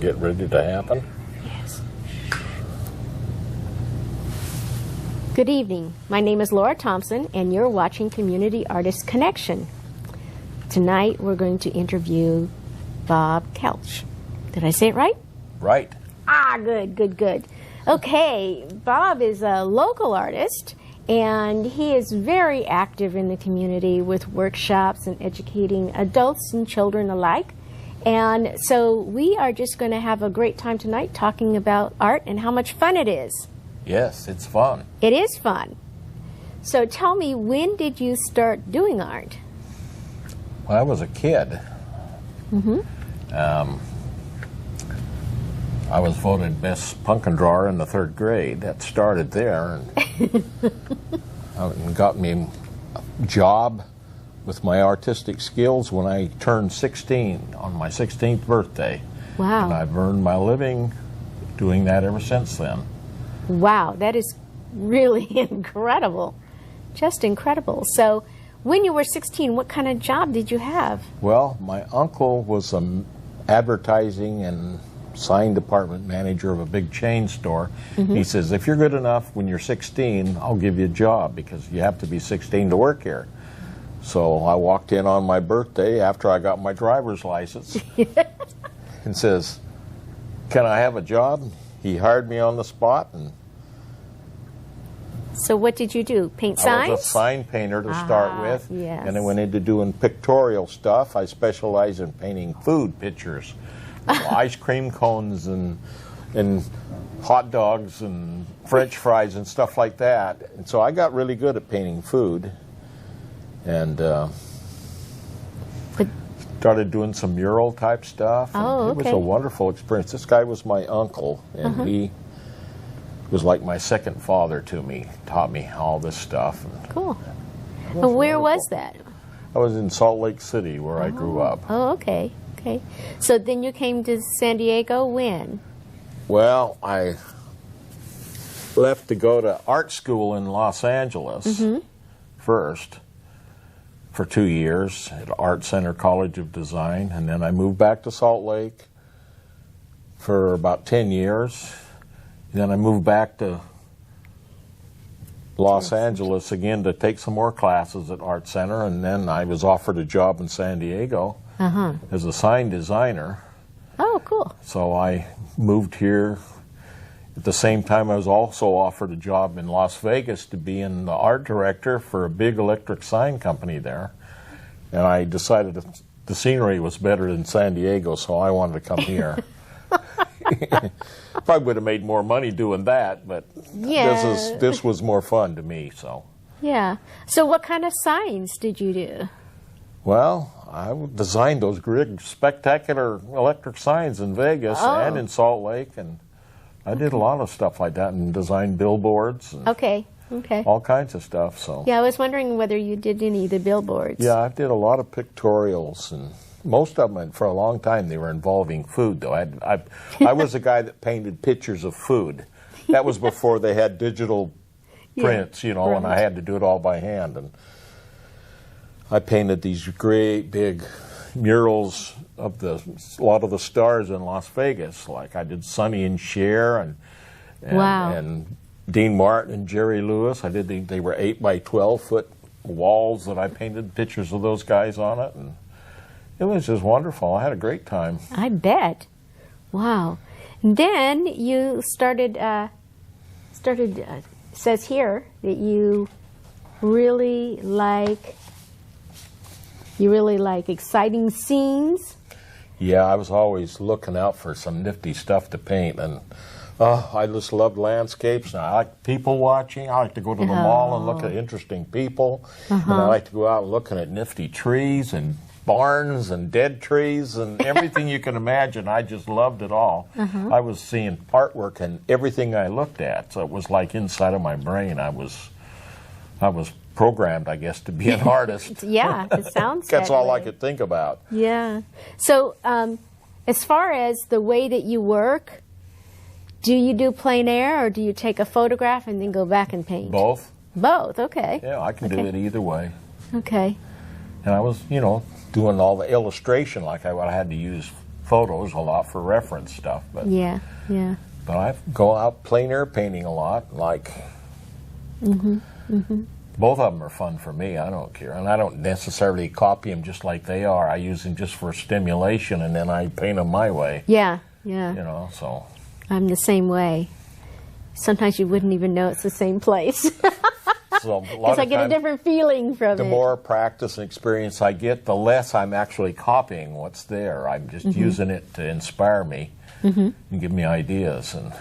get ready to happen? Yes. Good evening. My name is Laura Thompson, and you're watching Community Artist Connection. Tonight, we're going to interview Bob Kelsch. Did I say it right? Right. Ah, good, good, good. Okay, Bob is a local artist, and he is very active in the community with workshops and educating adults and children alike. And so we are just going to have a great time tonight talking about art and how much fun it is. Yes, it's fun. It is fun. So tell me, when did you start doing art? When I was a kid, I was voted best pumpkin drawer in the 3rd grade. That started there and got me a job with my artistic skills when I turned 16 on my 16th birthday. Wow. And I've earned my living doing that ever since then. Wow, that is really incredible. Just incredible. So when you were 16, what kind of job did you have? Well, my uncle was an advertising and sign department manager of a big chain store. He says, if you're good enough when you're 16, I'll give you a job because you have to be 16 to work here. So I walked in on my birthday after I got my driver's license and says, can I have a job? He hired me on the spot. And so what did you do? Paint signs? I was a sign painter to start with. Yes. And I went into doing pictorial stuff. I specialize in painting food pictures. Ice cream cones and hot dogs and French fries and stuff like that. And so I got really good at painting food, and started doing some mural type stuff. Oh, okay. It was a wonderful experience. This guy was my uncle, and he was like my second father to me. Taught me all this stuff. Cool. And where was that? I was in Salt Lake City, where I grew up. Oh, okay. Okay. So then you came to San Diego when? Well, I left to go to art school in Los Angeles first for 2 years at Art Center College of Design, and then I moved back to Salt Lake for about 10 years. And then I moved back to Los Angeles again to take some more classes at Art Center, and then I was offered a job in San Diego as a sign designer. Oh, cool. So I moved here. At the same time, I was also offered a job in Las Vegas to be in the art director for a big electric sign company there. And I decided that the scenery was better than San Diego, so I wanted to come here. Probably would have made more money doing that, but this was more fun to me. So yeah. So what kind of signs did you do? Well, I designed those big, spectacular electric signs in Vegas and in Salt Lake, and I did a lot of stuff like that, and designed billboards and all kinds of stuff. So yeah, I was wondering whether you did any of the billboards. Yeah, I did a lot of pictorials, and most of them, for a long time, they were involving food, though. I was the guy that painted pictures of food. That was before they had digital prints, and I had to do it all by hand. And I painted these great big murals of a lot of the stars in Las Vegas. Like I did Sonny and Cher and Dean Martin and Jerry Lewis. I did they were 8 by 12 foot walls that I painted pictures of those guys on it, and it was just wonderful. I had a great time. I bet. Wow. And then you started. Says here that you really like exciting scenes. Yeah, I was always looking out for some nifty stuff to paint, and I just loved landscapes. And I like people watching. I like to go to the mall and look at interesting people, and I like to go out and looking at nifty trees and barns and dead trees and everything you can imagine. I just loved it all. I was seeing artwork in everything I looked at, so it was like inside of my brain. I was programmed, I guess, to be an artist. Yeah, it sounds That's all way. I could think about. Yeah. So as far as the way that you work, do you do plein air, or do you take a photograph and then go back and paint? Both. Both, okay. Yeah, I can do it either way. Okay. And I was, doing all the illustration, like what I had to use photos a lot for reference stuff. But yeah. But I go out plein air painting a lot. Like, both of them are fun for me. I don't care, and I don't necessarily copy them just like they are. I use them just for stimulation, and then I paint them my way. Yeah. You know, so I'm the same way. Sometimes you wouldn't even know it's the same place. so Because I get a different feeling from it. The more practice and experience I get, the less I'm actually copying what's there. I'm just using it to inspire me and give me ideas. And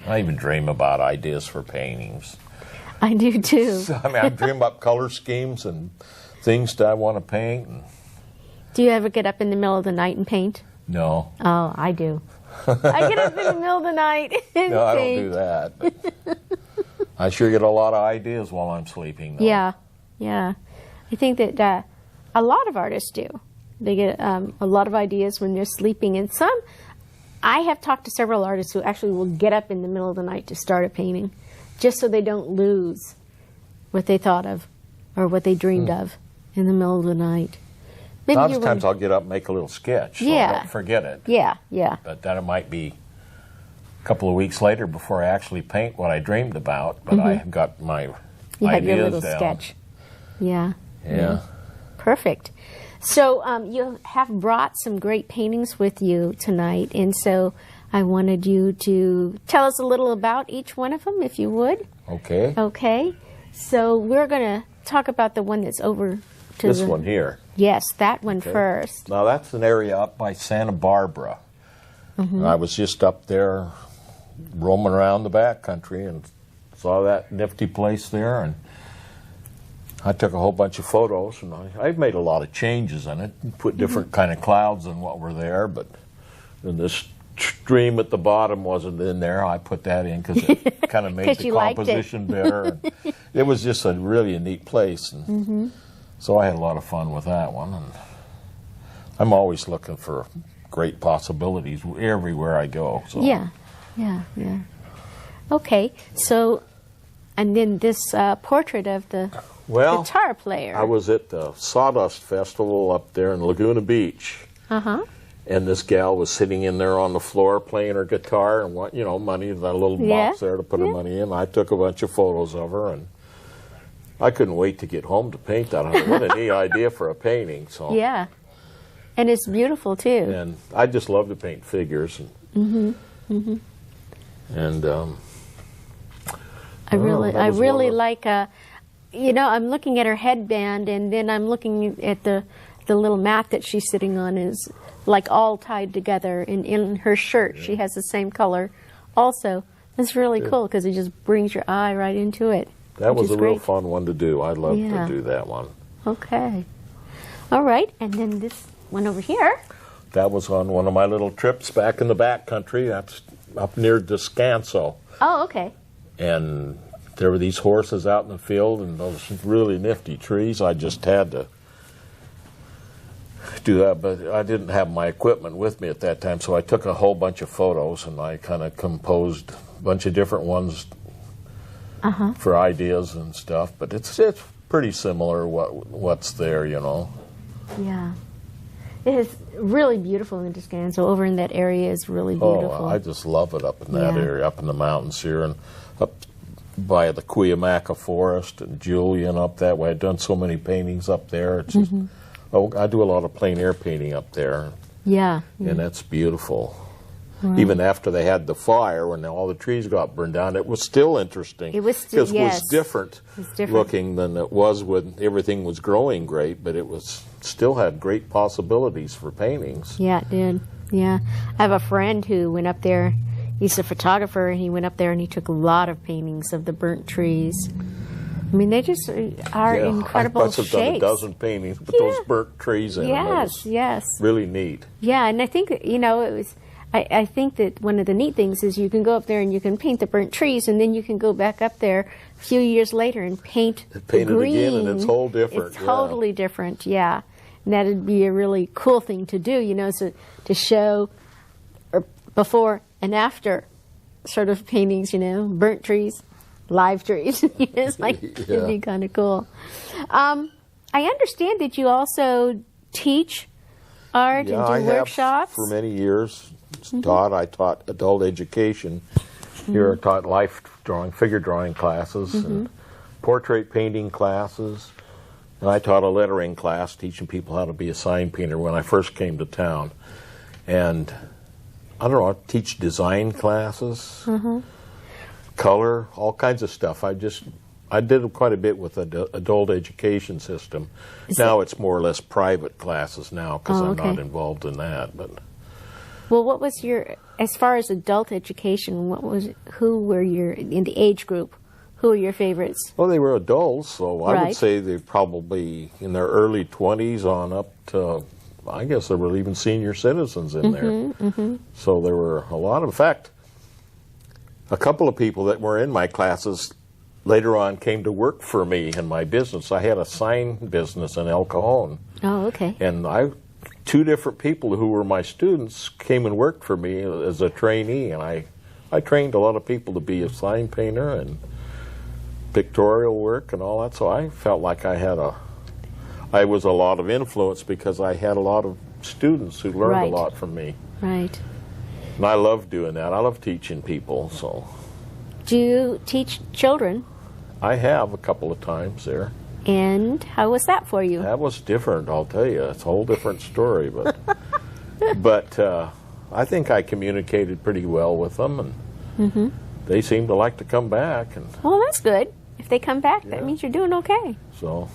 I even dream about ideas for paintings. I do too. So, I mean, I dream up color schemes and things that I want to paint. And Do you ever get up in the middle of the night and paint? no. Oh, I do. I get up in the middle of the night and No, I don't paint. do that. But I sure get a lot of ideas while I'm sleeping, though. Yeah. I think that a lot of artists do. They get a lot of ideas when they're sleeping. And I have talked to several artists who actually will get up in the middle of the night to start a painting, just so they don't lose what they thought of or what they dreamed of in the middle of the night. Maybe Sometimes I'll get up and make a little sketch so I don't forget it. Yeah. But then it might be a couple of weeks later before I actually paint what I dreamed about, but I have got my You ideas have your little down. sketch. Yeah. Yeah. Perfect. So you have brought some great paintings with you tonight, and so I wanted you to tell us a little about each one of them, if you would. Okay. Okay. So we're going to talk about the one that's over to This one here. Yes, that one first. Now that's an area up by Santa Barbara. And I was just up there roaming around the back country and saw that nifty place there, and I took a whole bunch of photos, and I've made a lot of changes in it, put different kind of clouds in what were there, but then this stream at the bottom wasn't in there. I put that in because it kind of made the composition better. And it was just a really neat place, and so I had a lot of fun with that one. And I'm always looking for great possibilities everywhere I go. So. Yeah. Okay, so, and then this portrait of the guitar player. I was at the Sawdust Festival up there in Laguna Beach. And this gal was sitting in there on the floor playing her guitar and money, that little box there to put her money in. I took a bunch of photos of her, and I couldn't wait to get home to paint that. What a neat idea for a painting. So yeah, and it's beautiful too. And I just love to paint figures. And, and I really like. I'm looking at her headband, and then I'm looking at the little mat that she's sitting on is like all tied together. And in her shirt, she has the same color. Also, it's really cool because it just brings your eye right into it. That was a real fun one to do. I'd love to do that one. Okay. All right, and then this one over here. That was on one of my little trips back in the back country. That's up near Descanso. Oh, okay. And there were these horses out in the field and those really nifty trees. I just had to do that, but I didn't have my equipment with me at that time, so I took a whole bunch of photos and I kind of composed a bunch of different ones for ideas and stuff. But it's pretty similar what's there, Yeah. It is really beautiful in Descanso. Over in that area is really beautiful. Oh, I just love it up in that area, up in the mountains here, and up by the Cuyamaca Forest and Julian up that way. I've done so many paintings up there. It's just, I do a lot of plein air painting up there. Yeah. And that's beautiful. Right. Even after they had the fire, when all the trees got burned down, it was still interesting. It was still, because it was different looking than it was when everything was growing great, but it was still had great possibilities for paintings. Yeah, it did. Yeah. I have a friend who went up there. He's a photographer, and he went up there and he took a lot of paintings of the burnt trees. I mean, they just are incredible shapes. I must have done a dozen paintings with those burnt trees in them. Yes. Really neat. Yeah, and I think, it was... I think that one of the neat things is you can go up there and you can paint the burnt trees, and then you can go back up there a few years later and paint the green. It again, and it's whole different. It's totally different, yeah. And that would be a really cool thing to do, so to show before and after sort of paintings, burnt trees, live trees. It's like, it'd be kind of cool. I understand that you also teach art Yeah, and do I workshops? have for many years taught. I taught adult education. Here I taught life drawing, figure drawing classes, and portrait painting classes. And I taught a lettering class teaching people how to be a sign painter when I first came to town. And I don't know, I teach design classes, color, all kinds of stuff. I did quite a bit with the adult education system. Now it's more or less private classes now because I'm not involved in that. But well, what was your, as far as adult education, who were your, in the age group, who were your favorites? well, they were adults, so I would say they're probably in their early 20s on up to, I guess there were even senior citizens in there. So there were a lot of, in fact, a couple of people that were in my classes later on came to work for me in my business. I had a sign business in El Cajon. Oh, okay. And two different people who were my students came and worked for me as a trainee, and I trained a lot of people to be a sign painter and pictorial work and all that, so I felt like I was a lot of influence because I had a lot of students who learned a lot from me. Right. And I love doing that. I love teaching people, so. Do you teach children? I have a couple of times there. And how was that for you? That was different, I'll tell you. It's a whole different story, but but I think I communicated pretty well with them, and they seemed to like to come back. And well, that's good. If they come back, that means you're doing okay. so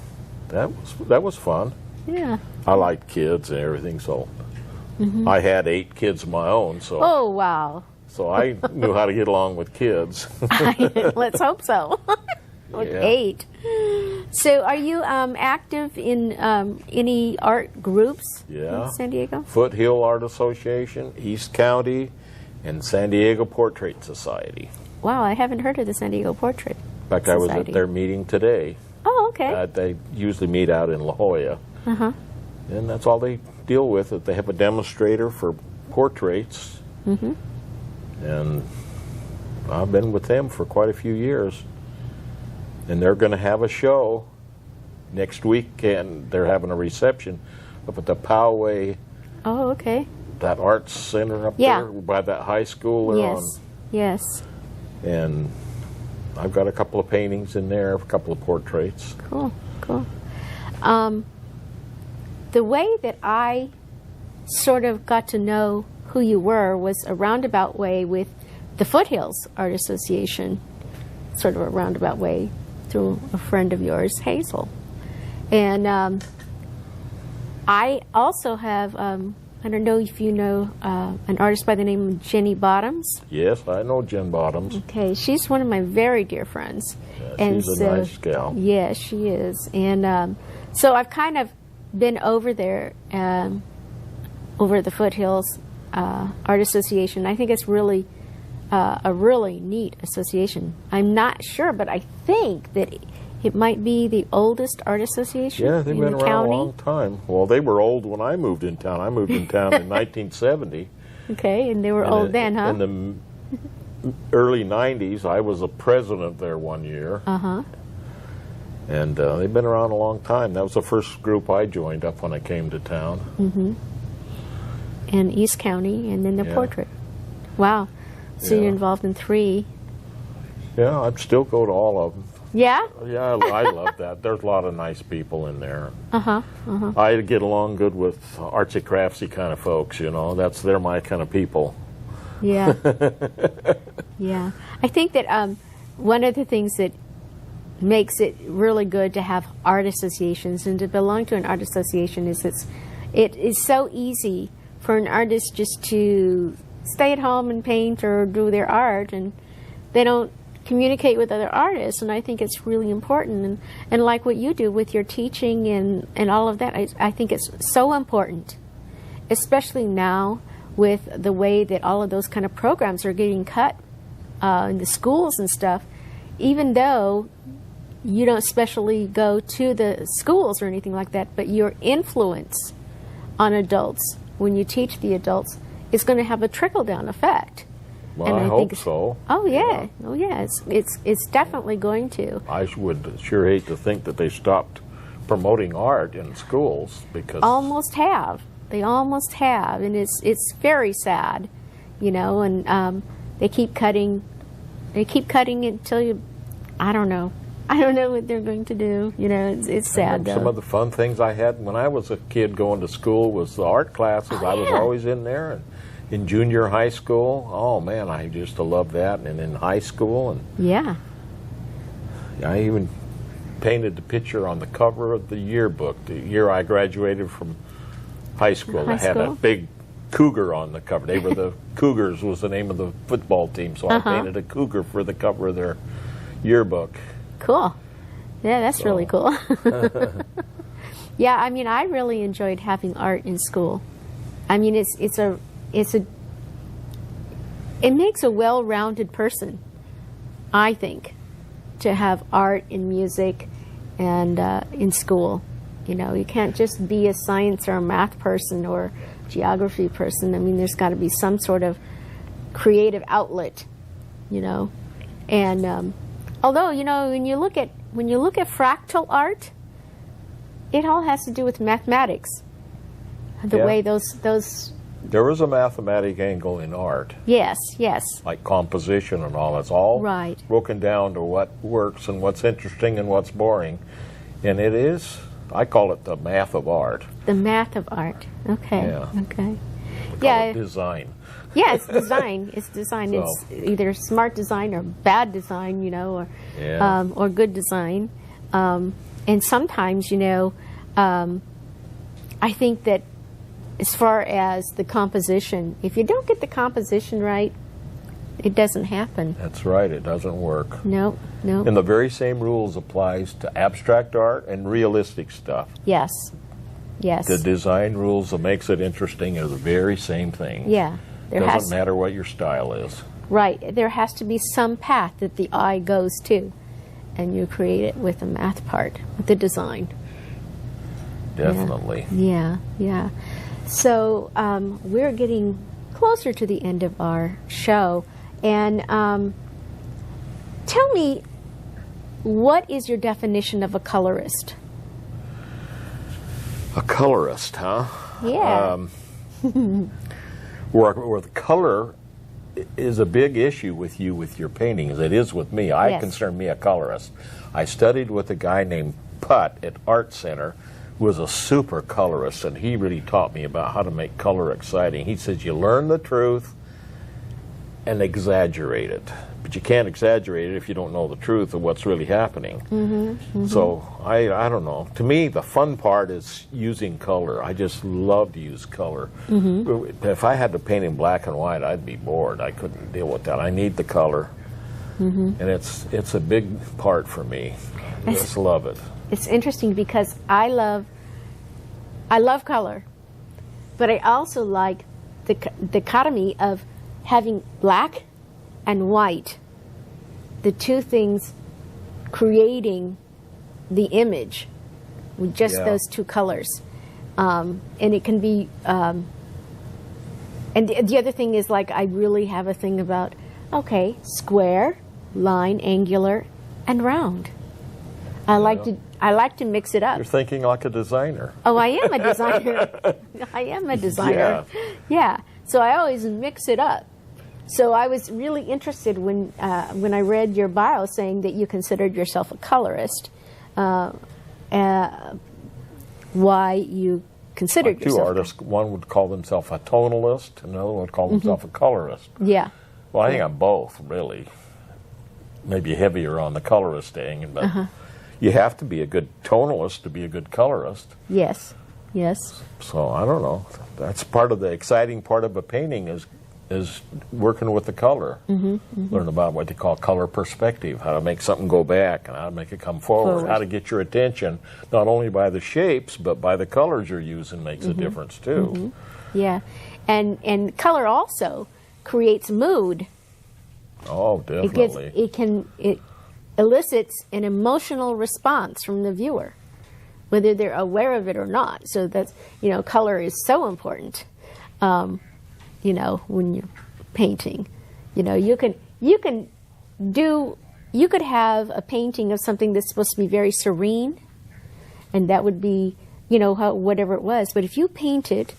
that was fun. Yeah. I liked kids and everything, so I had 8 kids of my own, so Oh, wow. so I knew how to get along with kids. Let's hope so. With 8. So are you active in any art groups in San Diego? Foothill Art Association, East County, and San Diego Portrait Society. Wow, I haven't heard of the San Diego Portrait In fact, I was at their meeting today. Oh, okay. They usually meet out in La Jolla. And that's all they deal with. They have a demonstrator for portraits. And I've been with them for quite a few years. And they're going to have a show next week, and they're having a reception up at the Poway. Oh, okay. That arts center up there by that high school. Yes. And I've got a couple of paintings in there, a couple of portraits. Cool. The way that I sort of got to know who you were was a roundabout way with the Foothills Art Association, sort of a roundabout way through a friend of yours, Hazel. And I also have, I don't know if you know an artist by the name of Jenny Bottoms. Yes, I know Jen Bottoms. Okay, she's one of my very dear friends. Yeah, she's a nice gal. Yes, she is. And so I've kind of been over there, over the Foothills Art Association. I think it's really a really neat association. I'm not sure, but I think that it might be the oldest art association in the county. Yeah, they've been around a long time. Well, they were old when I moved in town. I moved in town in 1970. Okay, and they were old then, huh? In the early 90s, I was a president there one year. And they've been around a long time. That was the first group I joined up when I came to town. And East County, and then the portrait. Wow. So you're involved in 3. Yeah, I'd still go to all of them. Yeah? Yeah, I love that. There's a lot of nice people in there. I get along good with artsy craftsy kind of folks, you know. They're my kind of people. Yeah. Yeah. I think that one of the things that makes it really good to have art associations and to belong to an art association is it is so easy for an artist just to stay at home and paint or do their art, and they don't communicate with other artists. And I think it's really important, and like what you do with your teaching and all of that, I think it's so important, especially now with the way that all of those kind of programs are getting cut in the schools and stuff. Even though you don't specially go to the schools or anything like that, but your influence on adults when you teach the adults is going to have a trickle-down effect. Well, I hope so. Oh yeah, oh yeah. It's definitely going to. I would sure hate to think that they stopped promoting art in schools because almost have. They almost have, and it's very sad, you know. And they keep cutting it until you, I don't know what they're going to do. You know, it's sad though. Some of the fun things I had when I was a kid going to school was the art classes. I was always in there, and in junior high school, oh man, I used to love that. And in high school, and yeah, I even painted the picture on the cover of the yearbook the year I graduated from high school. They had a big cougar on the cover. They were the Cougars was the name of the football team, so I painted a cougar for the cover of their yearbook. Cool. Yeah, that's really cool. Yeah, I mean, I really enjoyed having art in school. I mean, it makes a well-rounded person, I think, to have art and music and in school. You know, you can't just be a science or a math person or geography person. I mean, there's got to be some sort of creative outlet, you know. And although, you know, when you look at fractal art, it all has to do with mathematics. The way those there is a mathematic angle in art. Yes, yes. Like composition and all. It's all right. Broken down to what works and what's interesting and what's boring. And it is, I call it the math of art. The math of art. Okay. Yeah. Okay. We call it design. Yeah, it's design. It's design. So, it's either smart design or bad design, you know, or good design. And sometimes, you know, I think that as far as the composition, if you don't get the composition right, it doesn't happen. That's right. It doesn't work. No, no. And the very same rules applies to abstract art and realistic stuff. Yes, yes. The design rules that makes it interesting are the very same thing. Yeah. It doesn't matter what your style is. Right. There has to be some path that the eye goes to, and you create it with the math part, with the design. Definitely. Yeah, yeah. So we're getting closer to the end of our show, and tell me, what is your definition of a colorist? A colorist, huh? Yeah. Where the color is a big issue with you with your paintings. It is with me. I consider me a colorist. I studied with a guy named Putt at Art Center, who was a super colorist, and he really taught me about how to make color exciting. He says you learn the truth and exaggerate it, but you can't exaggerate it if you don't know the truth of what's really happening. So I don't know. To me, the fun part is using color. I just love to use color. If I had to paint in black and white, I'd be bored. I couldn't deal with that. I need the color, and it's a big part for me. I just love it. It's interesting because I love color, but I also like the dichotomy of having black and white, the two things creating the image with just those two colors. And it can be, and the other thing is, like, I really have a thing about, okay, square, line, angular, and round. I like to mix it up. You're thinking like a designer. Oh, I am a designer. I am a designer. Yeah. So I always mix it up. So I was really interested when I read your bio saying that you considered yourself a colorist. Why you considered yourself? Two artists. One would call themselves a tonalist, and another would call themselves a colorist. Yeah. Well, I think I'm both, really. Maybe heavier on the colorist thing, but you have to be a good tonalist to be a good colorist. Yes. Yes. So I don't know. That's part of the exciting part of a painting is working with the color. Learn about what they call color perspective, how to make something go back and how to make it come forward, how to get your attention, not only by the shapes, but by the colors you're using makes a difference too. Yeah. And color also creates mood. Oh, definitely. It elicits an emotional response from the viewer, whether they're aware of it or not. So that's, you know, color is so important. You know, when you're painting, you know, you could have a painting of something that's supposed to be very serene, and that would be, you know, whatever it was. But if you painted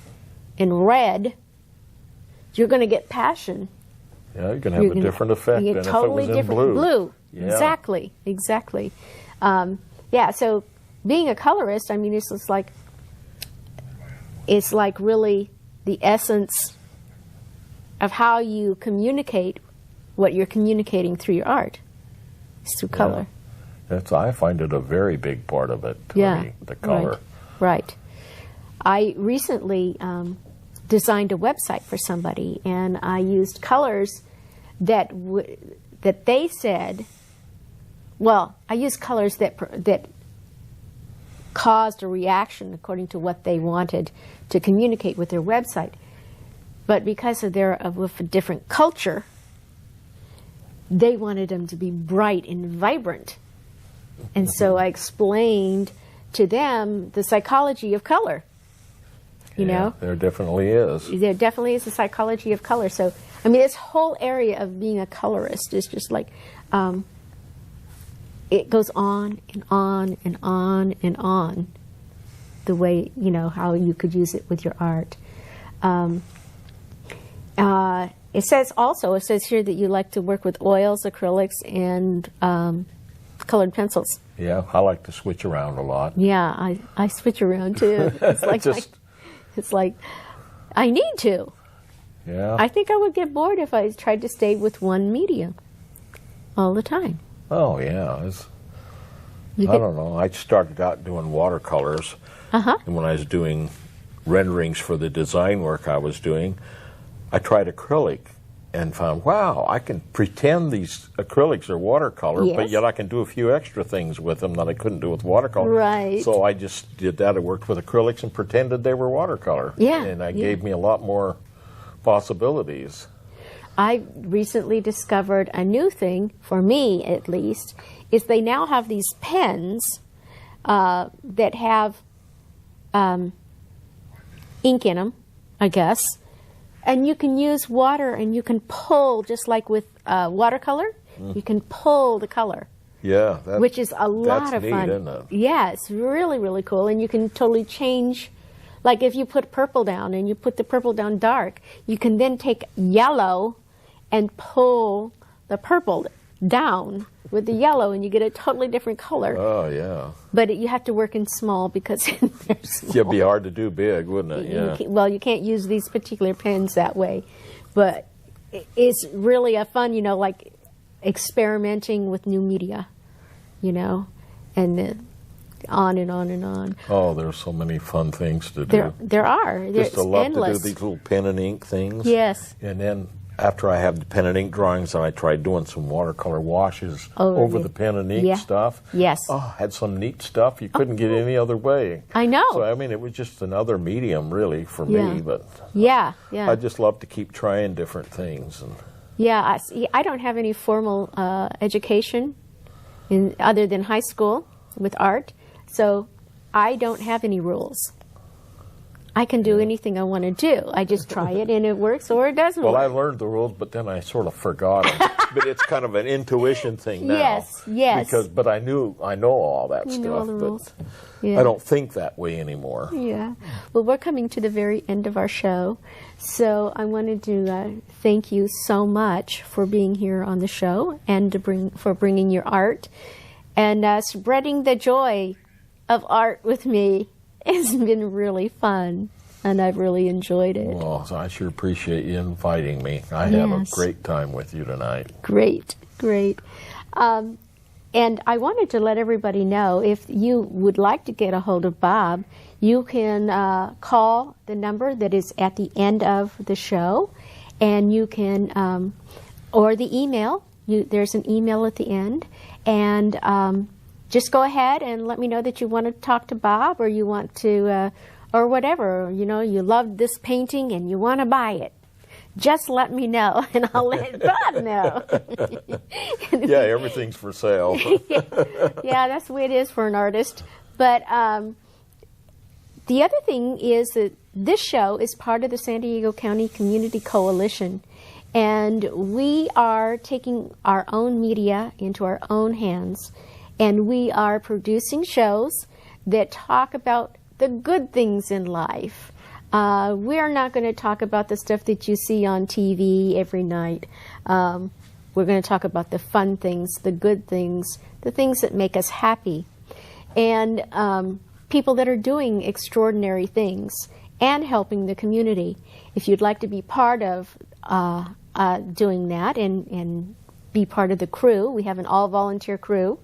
in red, you're going to get passion. Yeah, you can have a different effect than if it was in blue. Yeah. Exactly, exactly. Yeah, so being a colorist, I mean, it's just like, it's like really the essence of how you communicate what you're communicating through your art. It's through color. I find it a very big part of it, the color. Right. I recently designed a website for somebody, and I used colors that they said, well, I used colors that caused a reaction according to what they wanted to communicate with their website. But because of of a different culture, they wanted them to be bright and vibrant. And so I explained to them the psychology of color. You know? There definitely is. There definitely is a psychology of color. So, I mean, this whole area of being a colorist is just like, it goes on and on and on and on, the way, you know, how you could use it with your art. It says here that you like to work with oils, acrylics, and colored pencils. Yeah, I like to switch around a lot. Yeah, I switch around too. It's like, it's like I need to. Yeah. I think I would get bored if I tried to stay with one medium all the time. Oh yeah, I don't know. I started out doing watercolors, and when I was doing renderings for the design work I was doing, I tried acrylic and found, wow, I can pretend these acrylics are watercolor, but yet I can do a few extra things with them that I couldn't do with watercolor. Right. So I just did that. I worked with acrylics and pretended they were watercolor. Yeah. And it gave me a lot more possibilities. I recently discovered a new thing, for me at least, is they now have these pens that have ink in them, I guess. And you can use water and you can pull, just like with watercolor, you can pull the color. Yeah. Which is a lot of neat, fun. Isn't it? Yeah, it's really, really cool. And you can totally change, like if you put purple down and you put the purple down dark, you can then take yellow and pull the purple down with the yellow, and you get a totally different color. Oh, yeah. But you have to work in small because they're small. It'd be hard to do big, wouldn't it? Yeah. Well, you can't use these particular pens that way. But it's really a fun, you know, like experimenting with new media, you know, and on and on and on. Oh, there's so many fun things to do. There are. Just love endless. to do these little pen and ink things. Yes. And then after I had the pen and ink drawings, I tried doing some watercolor washes over the pen and ink stuff. Yes. Oh, had some neat stuff you couldn't get any other way. I know. So, I mean, it was just another medium, really, for me. But I just love to keep trying different things. And yeah, I don't have any formal education other than high school with art, so I don't have any rules. I can do anything I want to do. I just try it and it works or it doesn't work. Well, I learned the rules, but then I sort of forgot them. But it's kind of an intuition thing now. Yes. But I know all that stuff. You know all the rules. I don't think that way anymore. Yeah. Well, we're coming to the very end of our show, so I wanted to thank you so much for being here on the show and for bringing your art and spreading the joy of art with me. It's been really fun, and I've really enjoyed it. Well, I sure appreciate you inviting me. I have a great time with you tonight. Great. And I wanted to let everybody know, if you would like to get a hold of Bob, you can call the number that is at the end of the show, and you can, or the email. There's an email at the end, and just go ahead and let me know that you want to talk to Bob, or you want to, or whatever, you know, you love this painting and you want to buy it. Just let me know, and I'll let Bob know. Yeah, everything's for sale. Yeah, that's the way it is for an artist. But the other thing is that this show is part of the San Diego County Community Coalition, and we are taking our own media into our own hands. And we are producing shows that talk about the good things in life, We're not going to talk about the stuff that you see on TV every night. We're going to talk about the fun things, the good things, the things that make us happy, and people that are doing extraordinary things and helping the community. If you'd like to be part of doing that and be part of the crew, we have an all-volunteer crew.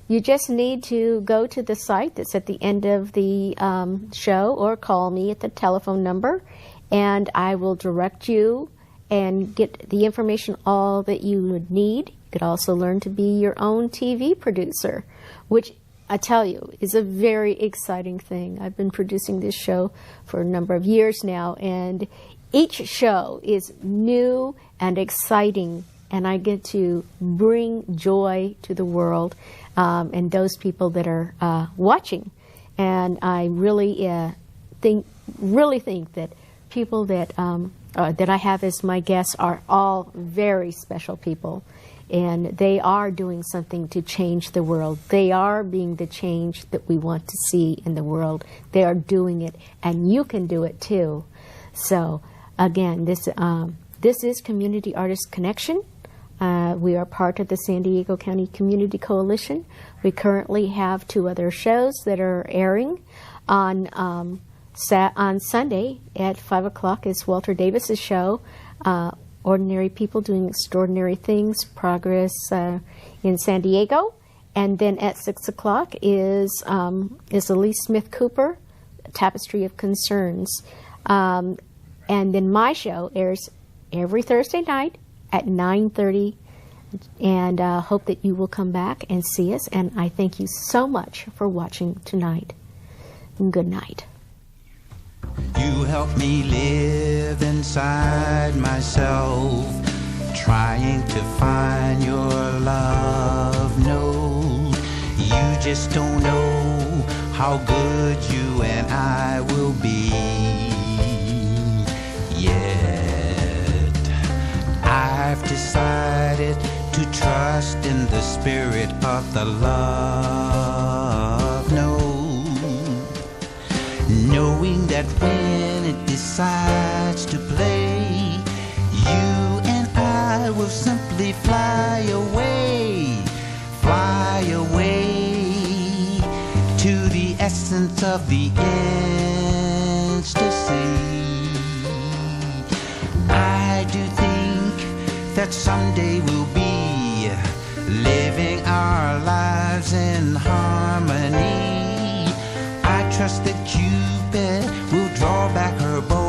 You just need to go to the site that's at the end of the show or call me at the telephone number, and I will direct you and get the information all that you would need. You could also learn to be your own TV producer, which I tell you is a very exciting thing. I've been producing this show for a number of years now, and each show is new and exciting, and I get to bring joy to the world and those people that are watching. And I really think that people that I have as my guests are all very special people, and they are doing something to change the world. They are being the change that we want to see in the world. They are doing it, and you can do it too. So again, this is Community Artist Connection. We are part of the San Diego County Community Coalition. We currently have 2 other shows that are airing. On Sunday at 5 o'clock is Walter Davis's show, Ordinary People Doing Extraordinary Things, Progress in San Diego. And then at 6 o'clock is Elise Smith Cooper, Tapestry of Concerns. And then my show airs every Thursday night at 9:30, and hope that you will come back and see us. And I thank you so much for watching tonight. And good night. You help me live inside myself, trying to find your love. No, you just don't know how good you and I will be. Yet I've decided to trust in the spirit of the love. No, knowing that when it decides to play, you and I will simply fly away to the essence of the ecstasy. I do think that someday we'll be living our lives in harmony. I trust that Cupid will draw back her bow.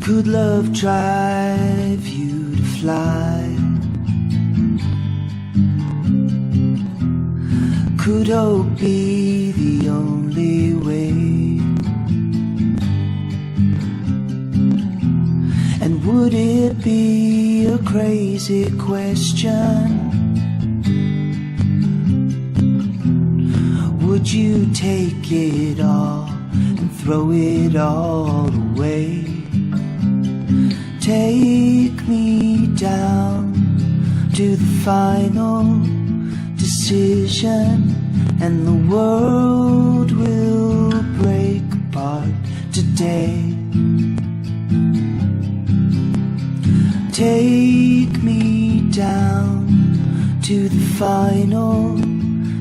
Could love drive you to fly? Could hope be the only way? And would it be a crazy question? Would you take it all and throw it all away? Take me down to the final decision, and the world will break apart today. Take me down to the final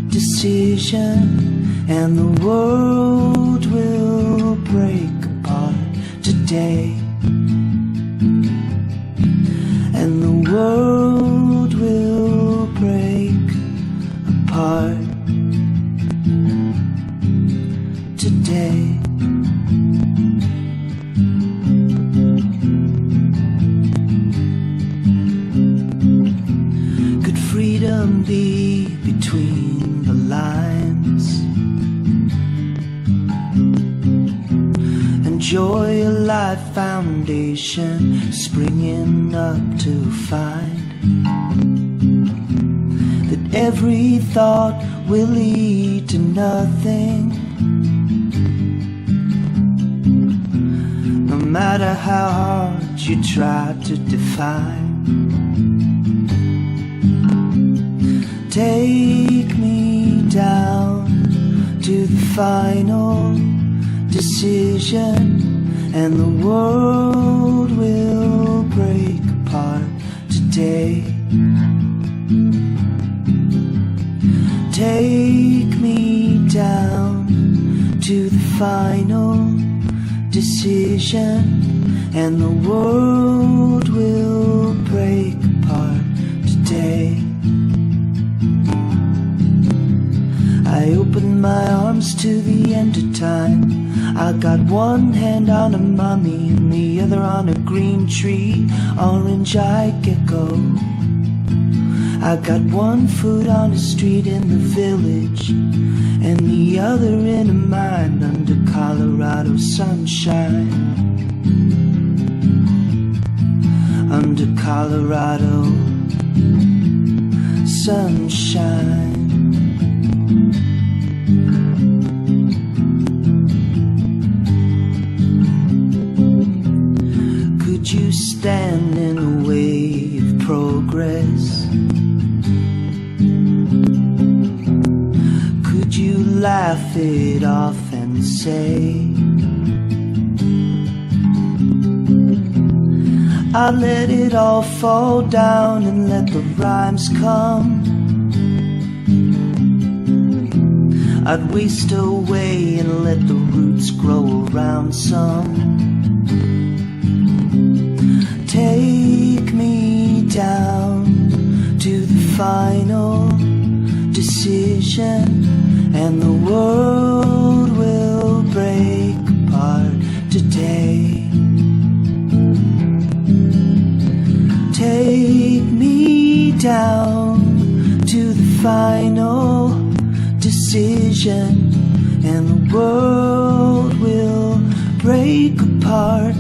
decision, and the world will break apart today. And the world will break apart today. Could freedom be between the lines? Enjoy a life foundation springing up to find that every thought will lead to nothing, no matter how hard you try to define. Take me down to the final decision, and the world will break apart today. Take me down to the final decision, and the world will break apart today. I open my arms to the end of time. I got one hand on a mummy and the other on a green tree, orange-eyed gecko. I got one foot on a street in the village and the other in a mine under Colorado sunshine. Under Colorado sunshine. Could you stand in the way of progress? Could you laugh it off and say, I'd let it all fall down and let the rhymes come. I'd waste away and let the roots grow around some. Take me down to the final decision, and the world will break apart today. Take me down to the final decision, and the world will break apart